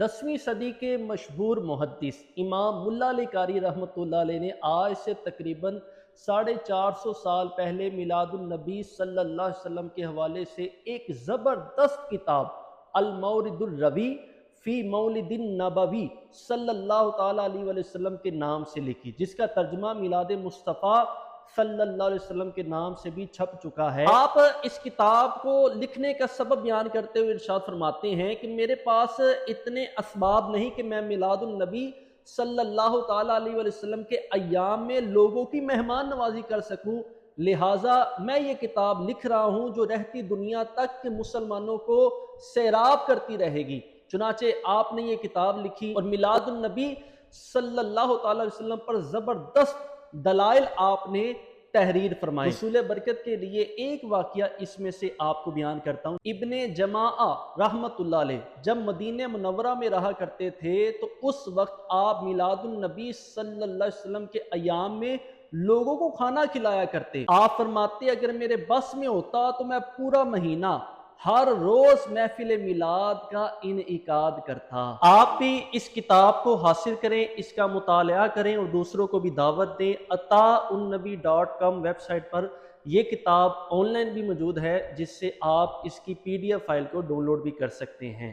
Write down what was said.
10वीं सदी के मशहूर मुहद्दिस इमाम मुल्ला अली कारी रहमतुल्लाह अलैह ने आज से तकरीबन 450 साल पहले मिलादुन नबी सल्लल्लाहु अलैहि वसल्लम के हवाले से एक ज़बरदस्त किताब अल मौरिदुर रवी फ़ी मौलिदिन नबवी सल्लल्लाहु ताला अलैहि वसल्लम के नाम से लिखी, जिसका तर्जुमा मिलाद मुस्तफ़ा सल्लल्लाहु अलैहि वसल्लम के नाम से भी छप चुका है। आप इस किताब को लिखने का सबब बयान करते हुए इरशाद फरमाते हैं कि मेरे पास इतने असबाब नहीं कि मैं मिलादुन नबी सल्लल्लाहु ताला अलैहि वसल्लम के अय्याम में लोगों की मेहमान नवाजी कर सकूं, लिहाजा मैं ये किताब लिख रहा हूं जो रहती दुनिया तक के मुसलमानों को सैराब करती रहेगी। चुनाचे आपने ये किताब लिखी और मिलादुन नबी सल्लल्लाहु ताला अलैहि वसल्लम पर जबरदस्त दलाइल आपने तहरीर फरमाई। हुसूल बरकत के लिए एक वाकया इसमें से आपको बयान करता हूँ। इब्ने जमाआ रहमतुल्लाह अलैह जब मदीने मुनव्वरा में रहा करते थे तो उस वक्त आप मिलादुन नबी सल्लल्लाहु अलैहि वसल्लम के अयाम में लोगों को खाना खिलाया करते। आप फरमाते अगर मेरे बस में होता तो मैं पूरा महीना हर रोज महफिल मिलाद का इनइकाद करता। आप भी इस किताब को हासिल करें, इसका मुताला करें और दूसरों को भी दावत दें। ataunnabी.com वेबसाइट पर यह किताब ऑनलाइन भी मौजूद है, जिससे आप इसकी PDF फाइल को डाउनलोड भी कर सकते हैं।